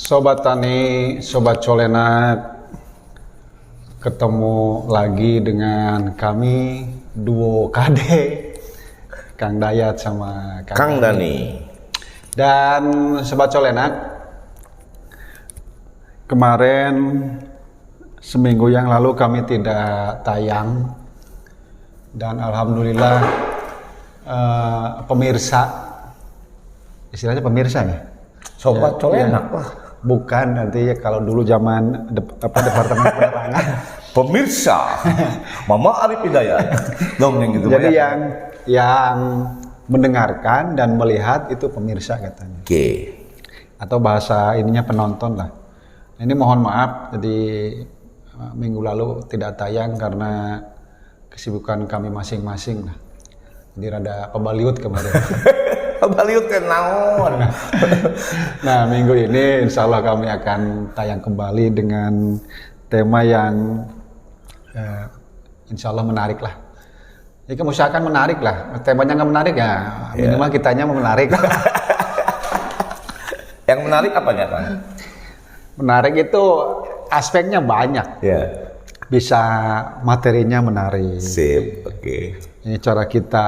Sobat Tani, Sobat Colenak, ketemu lagi dengan kami duo KD, Kang Dayat sama Kang Dani. Dan Sobat Colenak, kemarin seminggu yang lalu kami tidak tayang dan alhamdulillah pemirsa, istilahnya pemirsa ya? Sobat Colenak lah. Bukan, nanti ya kalau dulu zaman departemen penerangan. Pemirsa, Mama Arif Hidayat. Dongeng gitu. Jadi yang mendengarkan dan melihat itu pemirsa katanya. Oke. Atau bahasa ininya penonton lah. Ini mohon maaf, jadi minggu lalu tidak tayang karena kesibukan kami masing-masing lah. Jadi rada pebaliut kemarin. Baliut ke naon. Nah, minggu ini insya Allah kami akan tayang kembali dengan tema yang insya Allah menarik lah. Jadi kamu usahakan menarik lah. Temanya nggak menarik ya, minimal kitanya menarik. Yang menarik apanya, Kang? Menarik itu aspeknya banyak. Ya. Bisa materinya menarik. Sip, oke. Ini cara kita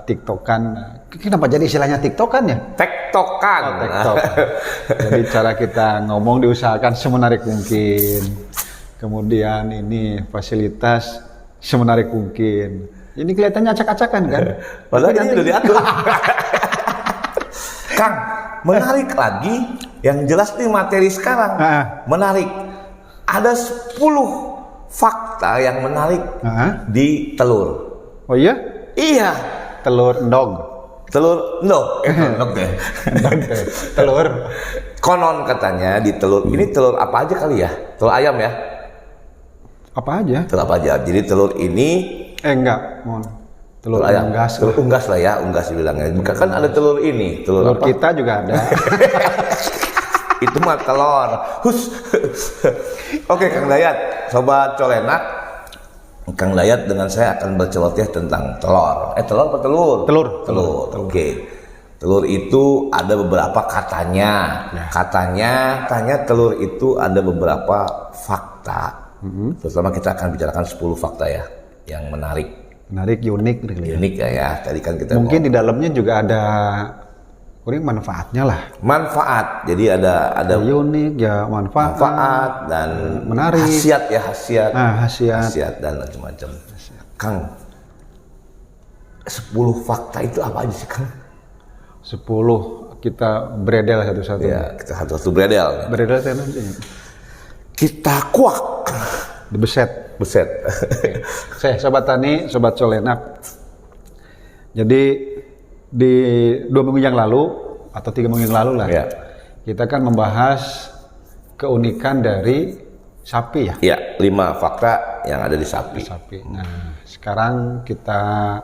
tiktokan. Kenapa jadi istilahnya tiktokan ya? Tektokan. Oh, tiktok. Jadi cara kita ngomong diusahakan semenarik mungkin. Kemudian ini fasilitas semenarik mungkin. Ini kelihatannya acak-acakan kan? Padahal ini udah diatur. Kang, menarik lagi. Yang jelas nih materi sekarang. Menarik. Ada 10 fakta yang menarik di telur. Oh iya? Iya. Telur endog. Telur endog. Endog deh. Telur. Konon katanya di telur ini telur apa aja kali ya? Telur ayam ya? Apa aja? Telur apa aja? Jadi telur ini enggak, mohon. Telur ayam. unggas. Telur unggas lah ya, unggas dibilangnya. Kan ada telur ini, telur apa? Kita juga ada. Itu mah telur. Oke, Kang Dayat, Sobat Colenak. Kang Dayat dengan saya akan berceloteh tentang telur. Telur apa telur? Telur. Oke. Telur itu ada beberapa katanya. Ya. Katanya telur itu ada beberapa fakta. Terutama kita akan bicarakan 10 fakta ya, yang menarik. Menarik, unik. Unik ya. Tadi kan kita mungkin di dalamnya juga ada manfaatnya lah. Manfaat. Jadi ada unik ya, manfaat dan menarik. Khasiat dan macam-macam. Kang, 10 fakta itu apa aja sih, Kang? 10 kita beredel satu-satu. Ya, kita satu-satu beredel. Beredel itu kita kuak. Beset. Oke. Saya Sobat Tani, Sobat Colenak. Jadi di 2 minggu yang lalu atau 3 minggu yang lalu lah, kita kan membahas keunikan dari sapi ya. Iya, 5 fakta yang ada di sapi. Nah, sekarang kita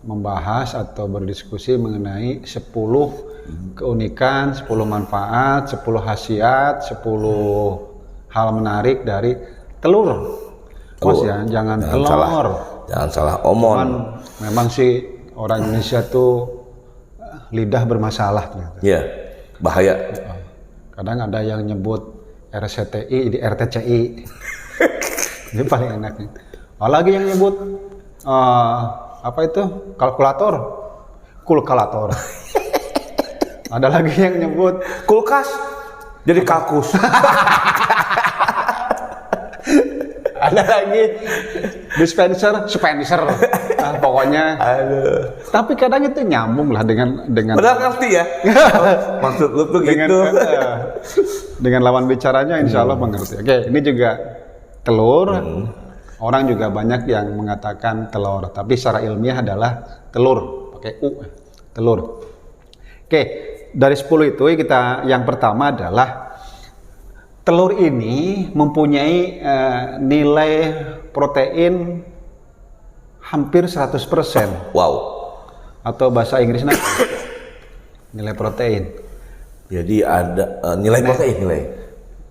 membahas atau berdiskusi mengenai 10 keunikan, 10 manfaat, 10 khasiat, 10 hal menarik dari telur. Mas ya, jangan telur. Jangan salah omong. Memang sih orang Indonesia tuh lidah bermasalah ternyata. Iya, bahaya. Kadang ada yang nyebut RCTI di RTCI. Ini paling enaknya. Apalagi yang nyebut apa itu? Kalkulator. Ada lagi yang nyebut kulkas jadi kalkus. Ada lagi dispenser. Pokoknya. Aduh. Tapi kadang itu nyambung lah dengan. Padahal ngerti ya. Maksud lu tuh gitu. Dengan lawan bicaranya insya Allah mengerti. Oke, ini juga telur. Orang juga banyak yang mengatakan telur, tapi secara ilmiah adalah telur, pakai U, telur. Oke, dari 10 itu yang pertama adalah telur ini mempunyai nilai protein hampir 100%. Wow. Atau bahasa Inggrisnya nilai protein. Jadi ada nilai protein.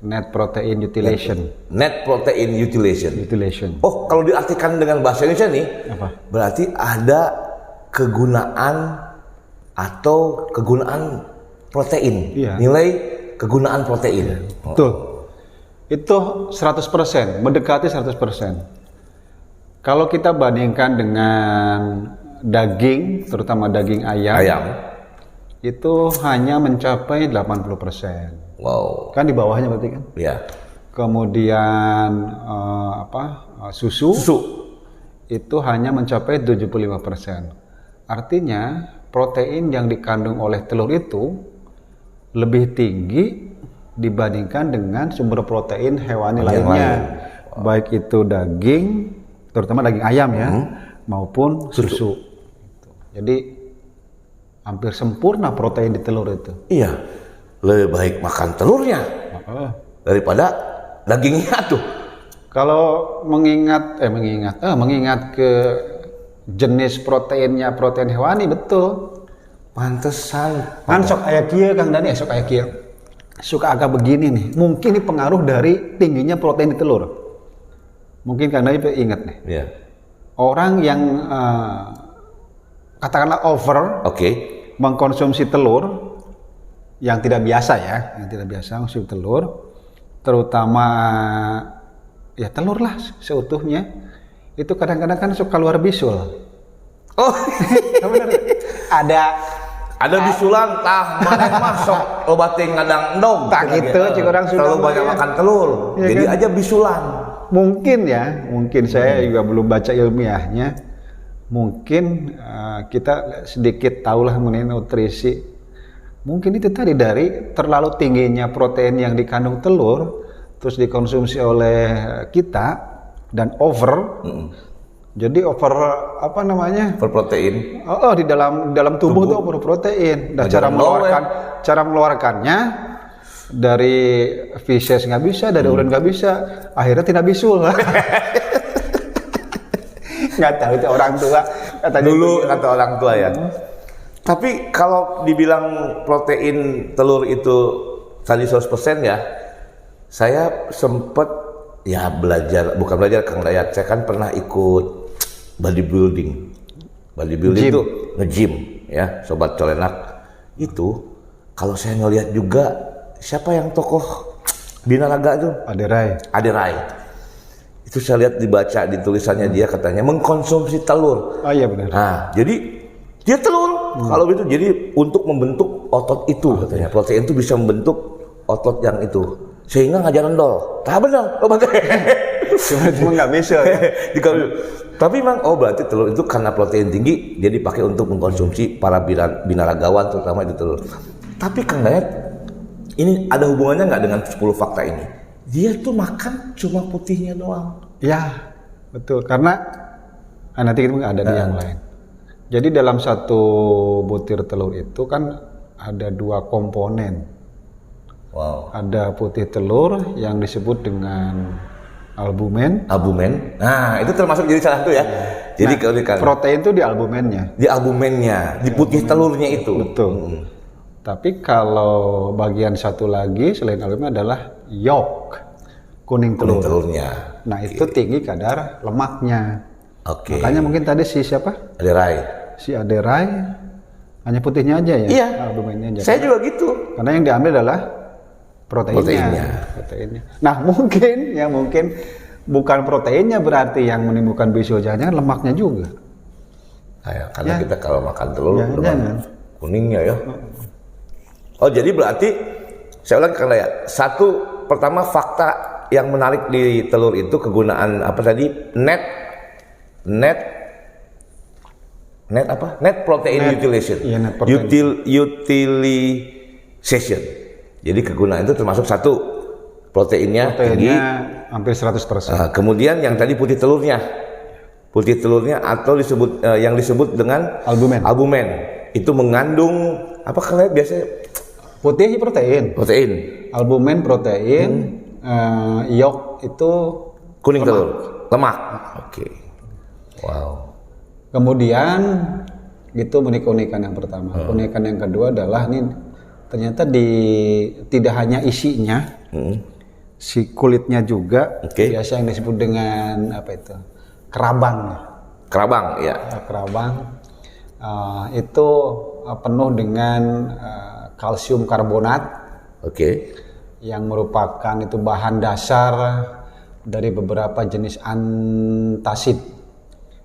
Net protein utilization. Net protein utilization. Oh, kalau diartikan dengan bahasa Indonesia nih, apa? Berarti ada kegunaan protein. Iya. Nilai kegunaan protein. Betul. Itu 100%, mendekati 100%. Kalau kita bandingkan dengan daging, terutama daging ayam, itu hanya mencapai 80%. Wow. Kan di bawahnya berarti kan? Ya. Kemudian susu itu hanya mencapai 75%. Artinya protein yang dikandung oleh telur itu lebih tinggi dibandingkan dengan sumber protein hewani lainnya, baik itu daging, terutama daging ayam ya, maupun susu. Jadi hampir sempurna protein di telur itu. Iya, lebih baik makan telurnya daripada dagingnya tuh. Kalau mengingat ke jenis proteinnya, protein hewani, betul. Pantesan. Kan sok aya kieu Kang Dani, sok aya kieu. Suka agak begini nih. Mungkin ini pengaruh dari tingginya protein di telur. Mungkin Kang Dani ingat nih. Iya. Orang yang katakanlah over mengkonsumsi telur yang tidak biasa ya, yang tidak biasa mengkonsumsi telur, terutama ya telur lah seutuhnya, itu kadang-kadang kan suka keluar bisul. Oh, benar. Ada bisulan tah maneh masuk loba teh ngadang endog. Tak gitu, cik orang sudah terlalu banyak makan telur. Ya, jadi kan? Aja bisulan. Mungkin saya juga belum baca ilmiahnya. Mungkin kita sedikit tahulah mengenai nutrisi. Mungkin itu tadi dari terlalu tingginya protein yang dikandung telur, terus dikonsumsi oleh kita dan over. Jadi over protein. Di dalam tubuh itu over protein. Dan cara mengeluarkannya dari feces nggak bisa, dari urin nggak bisa, akhirnya tidak bisul. Nggak tahu itu orang tua. Kata orang tua ya. Tapi kalau dibilang protein telur itu tadi 100% ya, saya sempat ya bukan belajar Kang Dayat, saya kan pernah ikut bodybuilding itu nge-gym ya, Sobat Colenak. Itu kalau saya ngelihat juga siapa yang tokoh binaraga itu? Aderai. Itu saya lihat dibaca di tulisannya dia katanya mengkonsumsi telur. Oh iya benar. Nah, jadi dia telur kalau gitu jadi untuk membentuk otot itu katanya. Protein itu bisa membentuk otot yang itu. Sehingga ngajaran dol. Tak benar. Cuma nggak bisa ya. Tapi memang berarti telur itu karena protein tinggi dia dipakai untuk mengkonsumsi para binaragawan terutama itu telur. Tapi Kang Dayat, ini ada hubungannya nggak dengan 10 fakta ini? Dia tuh makan cuma putihnya doang. Ya, betul. Karena nanti kita ada di yang lain. Jadi dalam satu butir telur itu kan ada 2 komponen. Wow. Ada putih telur yang disebut dengan albumen. Nah, itu termasuk jadi salah satu ya. Jadi protein itu di albumennya. Di putih telurnya itu. Betul. Tapi kalau bagian satu lagi selain albumen adalah yolk, kuning telurnya. Nah, itu tinggi kadar lemaknya. Makanya mungkin tadi si siapa? Aderai hanya putihnya aja ya. Iya. Albumennya aja. Saya juga gitu. Karena yang diambil adalah proteinnya. Nah, mungkin bukan proteinnya berarti yang menimbulkan bisul, jangan lemaknya juga. Karena kita kalau makan telur dengan kuningnya ya. Oh, jadi berarti saya ulang Kang Dayat. Pertama fakta yang menarik di telur itu kegunaan apa tadi? Net protein utilization. Iya, net protein. Utilization. Jadi kegunaan itu termasuk satu proteinnya tinggi, hampir 100%. Kemudian yang tadi putih telurnya atau yang disebut dengan albumen itu mengandung apa kalian biasanya? Putih protein. Albumen protein. Yolk itu kuning telur, lemak. Wow. Kemudian itu keunikan yang pertama. Keunikan yang kedua adalah ini ternyata tidak hanya isinya, si kulitnya juga biasa yang disebut dengan kerabang. Kerabang, ya. Kerabang itu penuh dengan kalsium karbonat. Oke. Yang merupakan itu bahan dasar dari beberapa jenis antasid.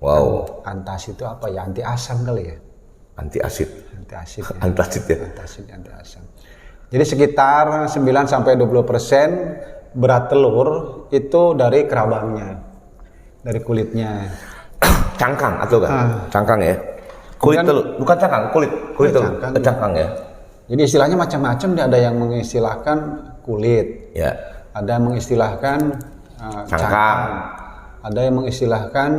Wow. Antasid itu apa ya? Anti asam kali ya? Anti asid. Anti asid ya. Antasid ya. Antasid, anti asam. Jadi sekitar 9-20% berat telur itu dari kerabangnya, dari kulitnya. Cangkang atau kan? Cangkang ya. Kulit telur, bukan cangkang, kulit telur. Cangkang ya. Jadi istilahnya macam-macam, ada yang mengistilahkan kulit, Ya. ada yang mengistilahkan Cangkang. ada yang mengistilahkan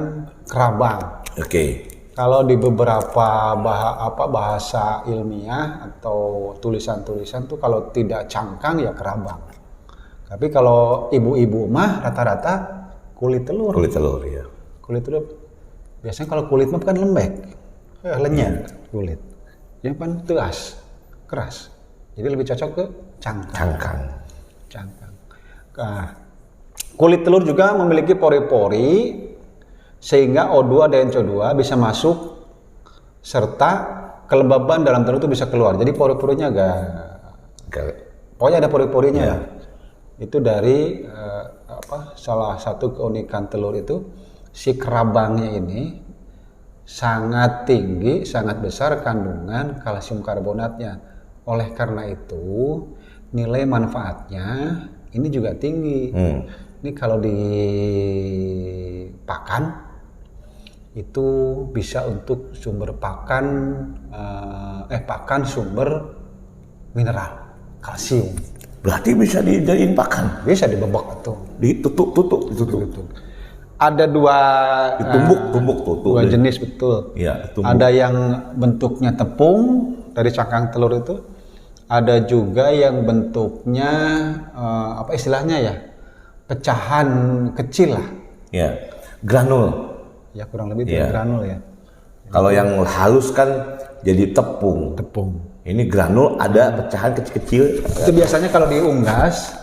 kerabang. Oke. Kalau di beberapa bahasa ilmiah atau tulisan-tulisan tuh kalau tidak cangkang ya kerabang. Tapi kalau ibu-ibu mah rata-rata kulit telur. Kulit telur ya. Kulit telur. Biasanya kalau kulit mah kan lembek, lenyap kulit. Yang kan tegas, keras. Jadi lebih cocok ke cangkang. Cangkang. Nah, kulit telur juga memiliki pori-pori sehingga O2 dan CO2 bisa masuk serta kelembaban dalam telur itu bisa keluar. Jadi pori-porinya pokoknya ada pori-porinya ya. Itu dari salah satu keunikan telur itu si kerabangnya ini sangat tinggi, sangat besar kandungan kalsium karbonatnya. Oleh karena itu nilai manfaatnya ini juga tinggi. Ini kalau dipakan itu bisa untuk sumber pakan sumber mineral kalsium. Berarti bisa dijadiin pakan. Bisa dibebek tuh. Ditutup. Ada Ditumbuk tutup. Dua jenis betul. Iya, ditumbuk. Ada yang bentuknya tepung dari cangkang telur itu. Ada juga yang bentuknya apa istilahnya ya? Pecahan kecil lah. Ya, granul. Ya kurang lebih itu granul ya. Kalau yang halus kan jadi tepung. Ini granul ada pecahan kecil-kecil. Itu biasanya kalau diunggas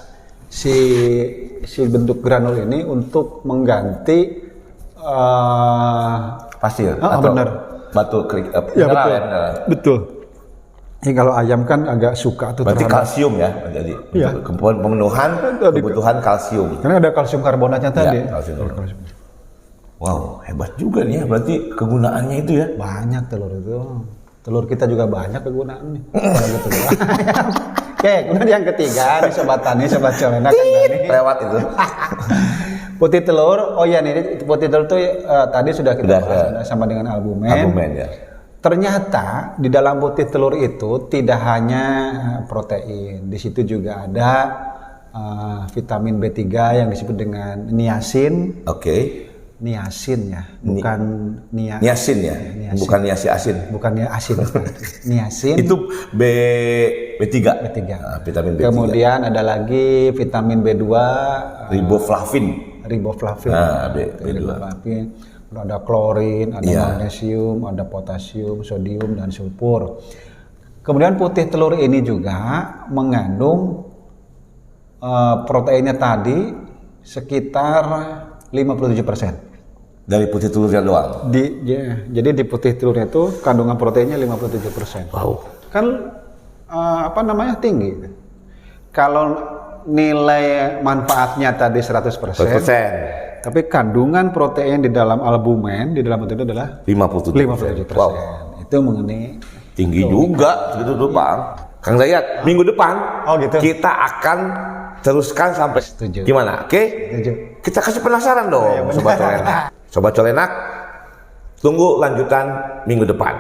si bentuk granul ini untuk mengganti pasir atau benar. Batu kering. Ya betul. Ini kalau ayam kan agak suka tuh. Berarti kalsium ya, jadi pemenuhan kebutuhan kalsium. Karena ada kalsium karbonatnya tadi. Kalsium. Wow, hebat juga nih ya. Berarti kegunaannya itu ya. Banyak telur itu. Telur kita juga banyak kegunaannya. Gitu. Oke, kemudian yang ketiga nih sobat tani, sobat colena kan lewat itu. Putih telur. Oh iya nih, putih telur tuh tadi sudah kita bahas sama dengan albumen. Albumen ya. Ternyata di dalam putih telur itu tidak hanya protein, di situ juga ada vitamin B3 yang disebut dengan niacin. Oke. Niacin ya, bukan niacin ya, niacin. Bukan niacin asin. Bukan asin. Niacin. Itu B3. Nah, vitamin B3. Kemudian ada lagi vitamin B2. Riboflavin. Nah, B2. Ada klorin, ada magnesium, ada potasium, sodium, dan sulfur. Kemudian putih telur ini juga mengandung proteinnya tadi sekitar 57%. Dari putih telurnya doang? Jadi di putih telurnya itu kandungan proteinnya 57%. Wow. Kan tinggi. Kalau nilai manfaatnya tadi 100%. Tapi kandungan protein di dalam albumen, di dalam itu adalah 57%. Wow. Itu mengenai tinggi juga gitu tuh Bang. Kang Dayat, minggu depan kita akan teruskan sampai gimana? Oke? Kita kasih penasaran dong, Sobat Colenak. Sobat Colenak, tunggu lanjutan minggu depan.